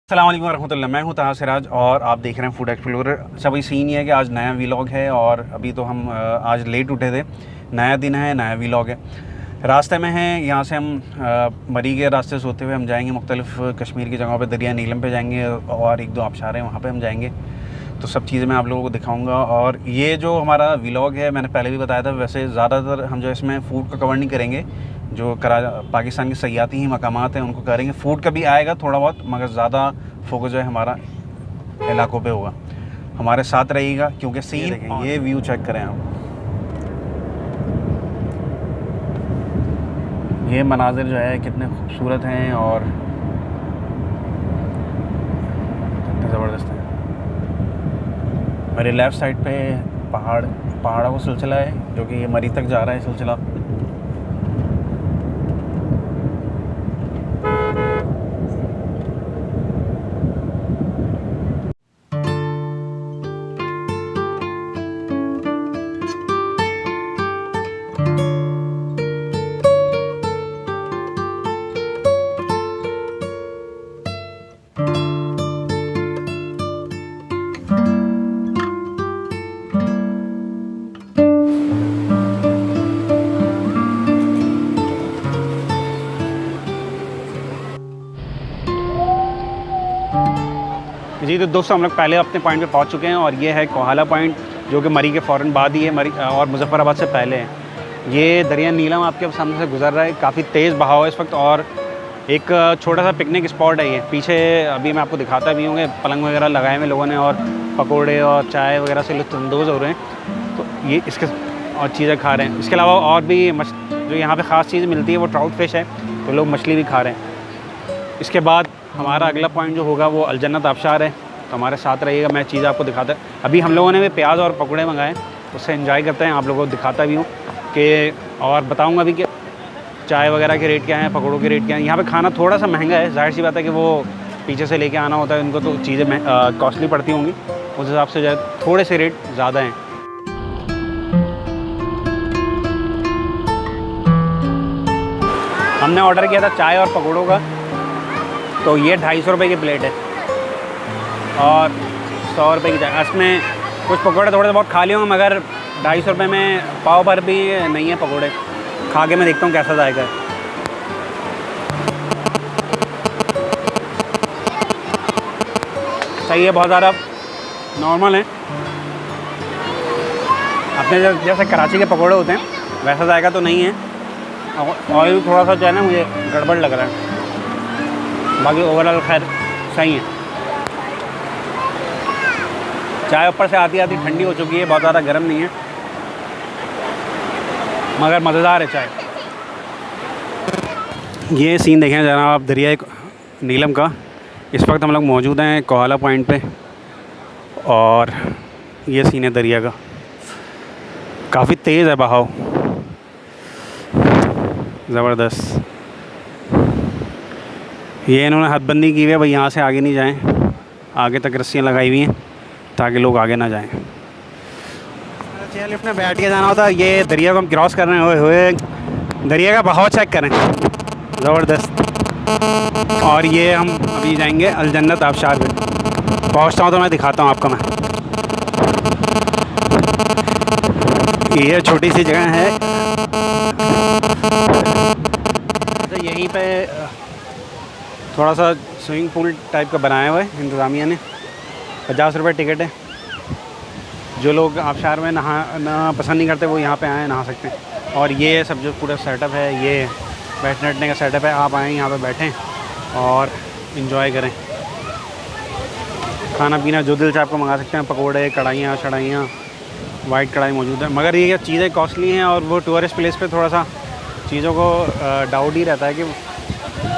अस्सलाम वालेकुम रहमतुल्लाह। मैं हूं ताहा सिराज और आप देख रहे हैं फूड एक्सप्लोरर। अच्छा भाई सीन ये है कि आज नया व्लॉग है और अभी तो हम आज लेट उठे थे। नया दिन है, नया व्लॉग है। रास्ते में हैं, यहाँ से हम मरी के रास्ते से होते हुए हम जाएंगे मुख्तलिफ़ कश्मीर की जगहों पे। दरिया नीलम पे जाएंगे और एक दो आबशार हैं वहाँ पे हम जाएंगे। तो सब चीज़ें मैं आप लोगों को दिखाऊंगा। और ये जो हमारा व्लॉग है, मैंने पहले भी बताया था, वैसे ज़्यादातर हम जो इसमें फ़ूड का कवर नहीं करेंगे। जो पाकिस्तान के सयाती ही मकामात हैं उनको करेंगे। फ़ूड का भी आएगा थोड़ा बहुत, मगर ज़्यादा फोकस जो है हमारा इलाकों पे होगा। हमारे साथ रहिएगा क्योंकि सीन देखें, ये व्यू चेक करें आप। ये मनाजिर जो है कितने खूबसूरत हैं और कितने ज़बरदस्त हैं। मेरे लेफ़्ट साइड पे पहाड़ों का सिलसिला है जो कि ये मरी तक जा रहा है सिलसिला। जी तो दोस्तों, हम लोग पहले अपने पॉइंट पे पहुंच चुके हैं और ये है कोहाला पॉइंट जो कि मरी के फ़ौरन बाद ही है। मरी और मुजफ्फराबाद से पहले है। ये दरिया नीलम आपके सामने से गुजर रहा है। काफ़ी तेज़ बहाव है इस वक्त और एक छोटा सा पिकनिक स्पॉट है ये। पीछे अभी मैं आपको दिखाता भी हूँ, पलंग वगैरह लगाए हुए लोगों ने और पकोड़े और चाय वगैरह से लुत्फ़अंदोज़ हो रहे हैं। तो ये इसके और चीज़ें खा रहे हैं। इसके अलावा और भी जो यहाँ पर ख़ास चीज़ मिलती है वो ट्राउट फ़िश है, तो लोग मछली भी खा रहे हैं। इसके बाद हमारा अगला पॉइंट जो होगा वो अलजन्नत आबशार है। तो हमारे साथ रहिएगा, मैं चीज़ आपको दिखाता है। अभी हम लोगों ने भी प्याज और पकौड़े मंगाए, उससे एंजॉय करते हैं। आप लोगों को दिखाता भी हूँ कि और बताऊँगा भी कि चाय वगैरह के रेट क्या हैं, पकौड़ों के रेट क्या हैं। यहाँ पे खाना थोड़ा सा महंगा है, जाहिर सी बात है कि वो पीछे से लेके आना होता है उनको, तो चीज़ें कॉस्टली पड़ती होंगी। उस हिसाब से जो है थोड़े से रेट ज़्यादा हैं। हमने ऑर्डर किया था चाय और पकौड़ों का, तो ये 250 रुपये की प्लेट है और 100 रुपये की चाय। इसमें कुछ पकौड़े थोड़े बहुत खा लिए होंगे, मगर 250 रुपये में पाव भर भी नहीं है पकौड़े। खा के मैं देखता हूँ कैसा जाएगा। सही है, बहुत ज़्यादा नॉर्मल है। अपने जैसे कराची के पकौड़े होते हैं वैसा जाएगा तो नहीं है। ऑयल थोड़ा सा जो है ना मुझे गड़बड़ लग रहा है, बाकी ओवरऑल खैर सही है। चाय ऊपर से आती आती ठंडी हो चुकी है, बहुत ज़्यादा गर्म नहीं है, मगर मज़ेदार है चाय। ये सीन देखें जरा आप दरिया नीलम का। इस वक्त हम लोग मौजूद हैं कोहाला पॉइंट पे और ये सीन है दरिया का। काफ़ी तेज़ है बहाव, ज़बरदस्त। ये इन्होंने हदबंदी की हुई है भाई, यहाँ से आगे नहीं जाएं। आगे तक रस्सियाँ लगाई हुई हैं ताकि लोग आगे ना जाएं। चेयर लिफ्ट में बैठ के जाना होता है। ये दरिया को हम क्रॉस कर रहे हैं, हुए दरिया का बहाव चेक करें, ज़बरदस्त। और ये हम अभी जाएंगे अलजन्नत आबशार पे। पहुँचता हूँ तो मैं दिखाता हूँ आपको। मैं ये छोटी सी जगह है, तो यहीं पे थोड़ा सा स्विमिंग पूल टाइप का बनाया हुआ है इंतज़ामिया ने। 50 रुपये टिकट है। जो लोग आबशार में नहाना पसंद नहीं करते वो यहाँ पे आए, नहा सकते हैं। और ये सब जो पूरा सेटअप है, ये बैठने उठने का सेटअप है। आप आएँ यहाँ पे बैठें और इन्जॉय करें। खाना पीना जो दिल से आपको मंगा सकते हैं, पकोड़े, कढ़ाइयाँ शढ़ाइयाँ। वाइट कढ़ाई मौजूद है, मगर ये चीज़ें कॉस्टली हैं और वो टूरिस्ट प्लेस पे थोड़ा सा चीज़ों को डाउट ही रहता है कि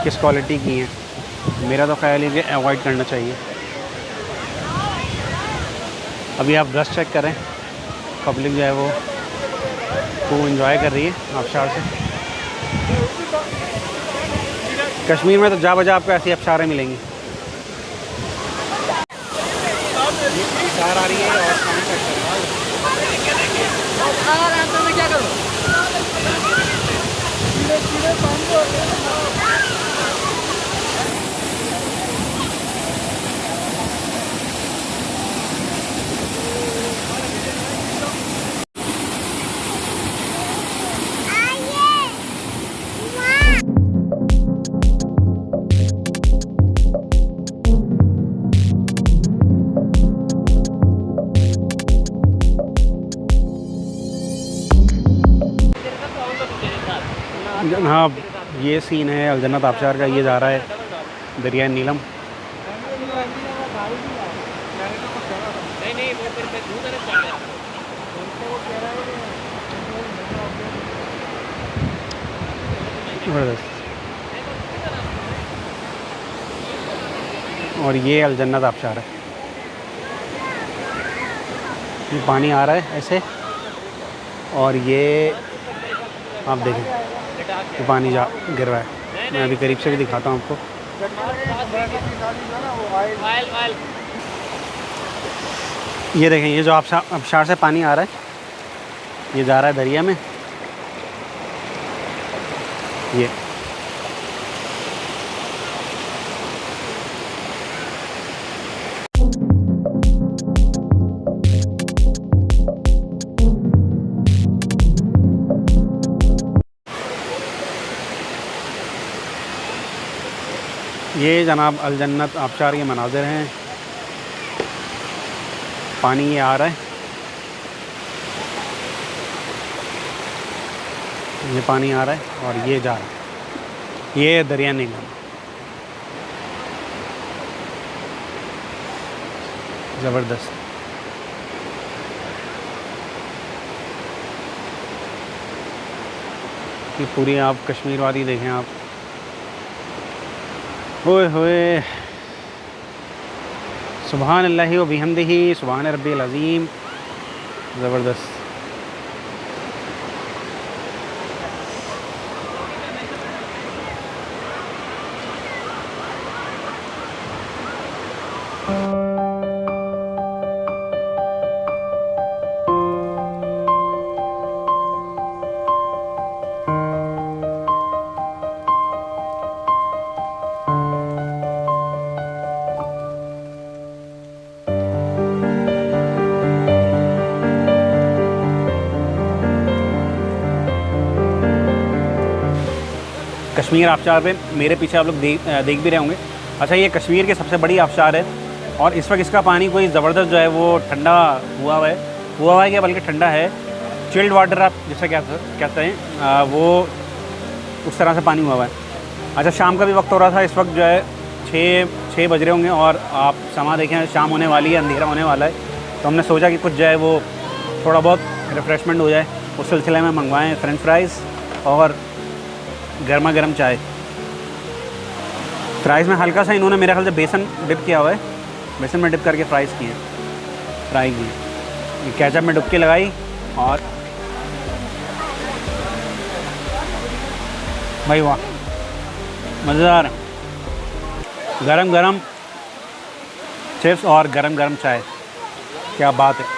किस क्वालिटी की हैं। मेरा तो ख्याल है कि अवॉइड करना चाहिए। अभी आप रश चेक करें, पब्लिक जो है वो खूब एंजॉय कर रही है आबशार से। कश्मीर में तो जा बजा आपको ऐसी आबशारें मिलेंगी। आ रही है और क्या करूँ? हाँ, ये सीन है अल जन्नत आबशार का। ये जा रहा है दरिया नीलम। और ये अल जन्नत आबशार है। ये पानी आ रहा है ऐसे, और ये आप देखें ये पानी जा गिर रहा है। मैं अभी करीब से भी दिखाता हूँ आपको। ये देखें, ये जो आबशार से पानी आ रहा है, ये जा रहा है दरिया में। ये ये जनाब अल जन्नत आबशार के मनाज़िर हैं। पानी ये आ रहा है, ये पानी आ रहा है और ये जा रहा है। ये दरिया नीलम, ज़बरदस्त। ये पूरी आप कश्मीर वादी देखें आप। होए होए, सुभान अल्लाहि व बिहम्दिही, सुभान रब्बिल अज़ीम। ज़बरदस्त। कश्मीर आबशार पे मेरे पीछे आप लोग देख भी रहे होंगे। अच्छा, ये कश्मीर की सबसे बड़ी आबशार है और इस वक्त इसका पानी कोई ज़बरदस्त जो है वो ठंडा हुआ है कि बल्कि ठंडा है। चिल्ड वाटर आप जिसे कहते हैं, वो उस तरह से पानी हुआ है। अच्छा, शाम का भी वक्त हो रहा था। इस वक्त जो है 6 बज रहे होंगे और आप समा देखें, शाम होने वाली है, अंधेरा होने वाला है। तो हमने सोचा कि कुछ जो है वो थोड़ा बहुत रिफ़्रेशमेंट हो जाए। उस सिलसिले में मंगवाएँ फ्रेंच फ्राइज़ और गर्मा गर्म चाय। फ्राइज़ में हल्का सा इन्होंने मेरे ख्याल से बेसन डिप किया हुआ है, बेसन में डिप करके फ्राई किए। ये केचप में डुबकी लगाई और भाई वाह, मज़ेदार। गरम गरम चिप्स और गरम गरम चाय, क्या बात है।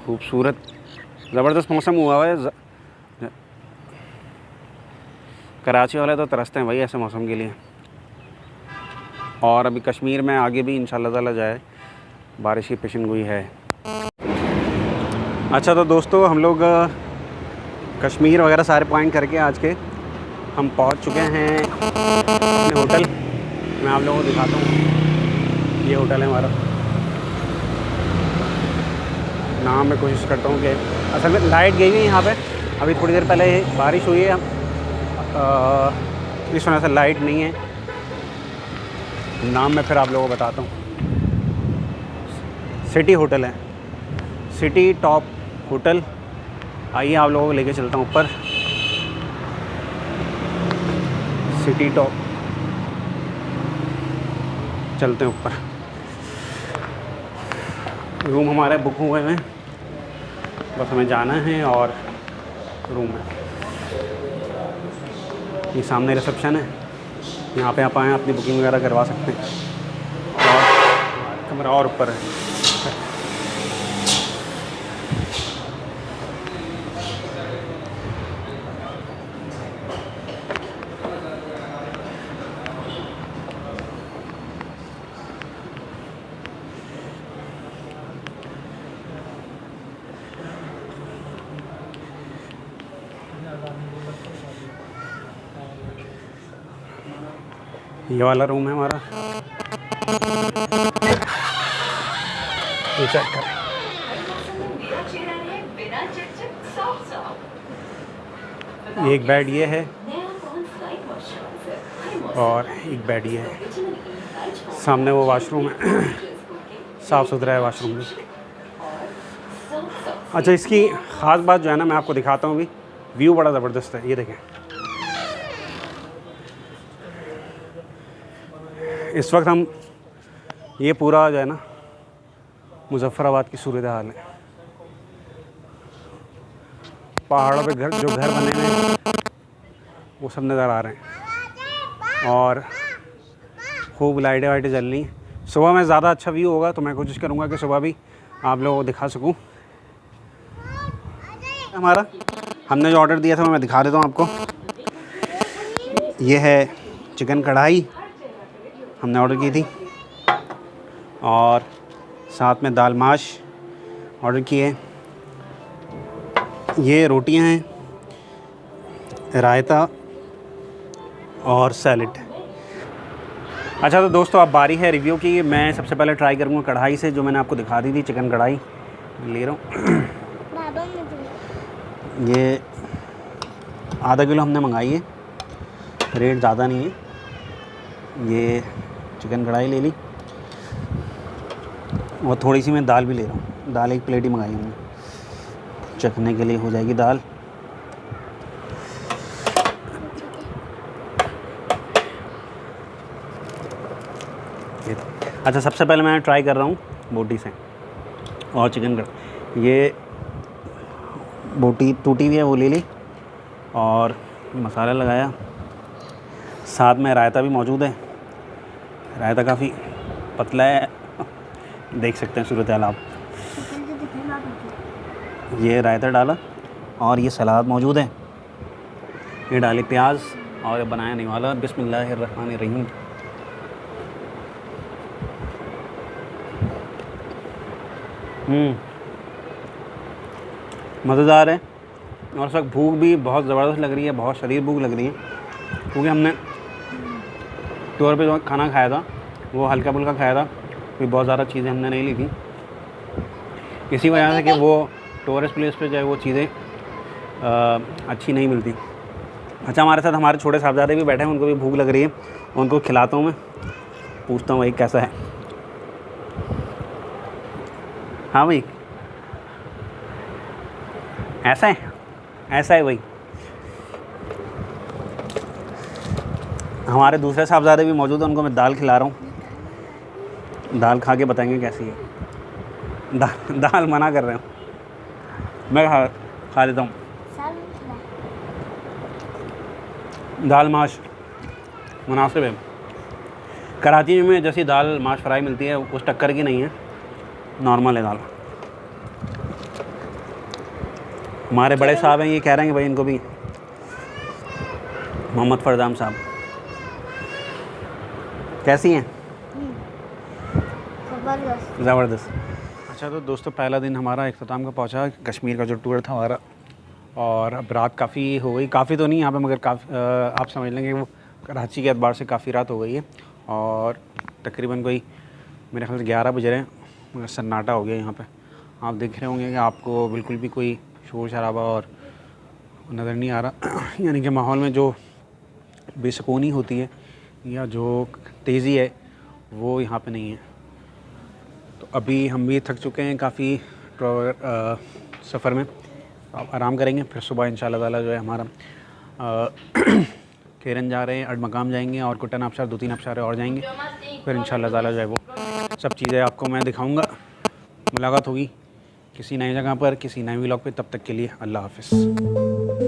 खूबसूरत ज़बरदस्त मौसम हुआ है। कराची वाले तो तरसते हैं भाई ऐसे मौसम के लिए। और अभी कश्मीर में आगे भी इंशाल्लाह ताला जाए, बारिश की पेशन गोई है। अच्छा, तो दोस्तों हम लोग कश्मीर वगैरह सारे पॉइंट करके आज के हम पहुंच चुके हैं अपने होटल। मैं आप लोगों को दिखाता हूँ, ये होटल है हमारा। नाम मैं कोशिश करता हूँ कि असल में लाइट गई हुई है यहाँ पे, अभी थोड़ी देर पहले बारिश हुई है, इस वजह से लाइट नहीं है। नाम मैं फिर आप लोगों को बताता हूँ। सिटी होटल है, सिटी टॉप होटल। आइए आप लोगों को लेके चलता हूँ ऊपर। सिटी टॉप, चलते हैं ऊपर। रूम हमारे बुक हुए हैं, बस हमें जाना है और रूम है। ये सामने रिसेप्शन है, यहाँ पे आप आएँ अपनी बुकिंग वगैरह करवा सकते हैं। और कमरा और ऊपर है। ये वाला रूम है हमारा, ये चेक करें। ये एक बेड ये है और एक बेड ये है। सामने वो वॉशरूम है, साफ़ सुथरा है वॉशरूम भी। अच्छा, इसकी ख़ास बात जो है ना, मैं आपको दिखाता हूँ। अभी व्यू बड़ा ज़बरदस्त है, ये देखें। इस वक्त हम, ये पूरा जो है ना मुज़फ़्फ़राबाद की सूरत हाल है। पहाड़ों पे घर, जो घर बने हुए हैं वो सब नज़र आ रहे हैं और खूब लाइटें वाइटें जल रही हैं। सुबह में ज़्यादा अच्छा व्यू होगा, तो मैं कोशिश करूँगा कि सुबह भी आप लोगों को दिखा सकूँ। हमारा हमने जो ऑर्डर दिया था मैं दिखा देता हूँ आपको। ये है चिकन कढ़ाई हमने ऑर्डर की थी, और साथ में दाल माश ऑर्डर किए। ये रोटियां हैं, रायता और सैलेड। अच्छा तो दोस्तों, अब बारी है रिव्यू की। मैं सबसे पहले ट्राई करूँगा कढ़ाई से, जो मैंने आपको दिखा दी थी, चिकन कढ़ाई ले रहा हूँ। ये आधा किलो हमने मंगाई है, रेट ज़्यादा नहीं है। ये चिकन कढ़ाई ले ली और थोड़ी सी मैं दाल भी ले रहा हूँ। दाल एक प्लेट ही मंगाई हमने, चखने के लिए हो जाएगी दाल। अच्छा, सबसे पहले मैं ट्राई कर रहा हूँ बोटी से और चिकन कढ़ाई। ये बोटी टूटी हुई है, वो ले ली और मसाला लगाया। साथ में रायता भी मौजूद है। रायता काफ़ी पतला है, देख सकते हैं सूरत हाल आप। ये रायता डाला और ये सलाद मौजूद है। ये डाले प्याज और बनाया नहीं वाला। बिस्मिल्लाहिर्रहमानिर्रहीम। मज़ेदार है। और इस वक्त भूख भी बहुत ज़बरदस्त लग रही है, बहुत शदीद भूख लग रही है, क्योंकि हमने टूर पे जो खाना खाया था वो हल्का फुल्का खाया था, कोई बहुत ज़्यादा चीज़ें हमने नहीं ली थी। इसी वजह से कि वो टूरिस्ट प्लेस पे जो है वो चीज़ें अच्छी नहीं मिलती। अच्छा, हमारे साथ हमारे छोटे साहबजादे भी बैठे हैं, उनको भी भूख लग रही है, उनको खिलाता हूँ मैं, पूछता हूँ भाई कैसा है। हाँ भाई, ऐसा है, ऐसा है भाई। हमारे दूसरे साहबजादे भी मौजूद हैं, उनको मैं दाल खिला रहा हूँ। दाल खा के बताएंगे कैसी है। दाल मना कर रहे हो, मैं खा लेता हूँ। दाल माश मुनासिब है। कराची में जैसी दाल माश फ्राई मिलती है उस टक्कर की नहीं है, नॉर्मल है दाल। हमारे बड़े साहब हैं, ये कह रहे हैं कि भाई इनको भी, मोहम्मद फरदाम साहब, कैसी हैं? ज़बरदस्त। अच्छा तो दोस्तों, पहला दिन हमारा इख्तिताम का पहुंचा। कश्मीर का जो टूर था हमारा और अब रात काफ़ी हो गई, काफ़ी तो नहीं यहाँ पे मगर काफ़ी आप समझ लेंगे वो कराची के एतबार से काफ़ी रात हो गई है। और तकरीबन कोई मेरे ख्याल से 11 बज रहे हैं मगर सन्नाटा हो गया यहाँ पे। आप देख रहे होंगे कि आपको बिल्कुल भी कोई शोर शराबा और नज़र नहीं आ रहा यानी कि माहौल में जो बेसुकूनी होती है या जो तेज़ी है वो यहाँ पे नहीं है। तो अभी हम भी थक चुके हैं काफ़ी सफ़र में, आप आराम करेंगे फिर सुबह इंशाल्लाह ताला जो है हमारा केरन जा रहे हैं, अडमकाम जाएंगे और कुटन आबशार 2-3 आबशार और जाएंगे। फिर इंशाल्लाह ताला जो है वो सब चीज़ें आपको मैं दिखाऊंगा। मुलाकात होगी किसी नई जगह पर, किसी नए व्लॉग पे। तब तक के लिए अल्लाह हाफ़िज़।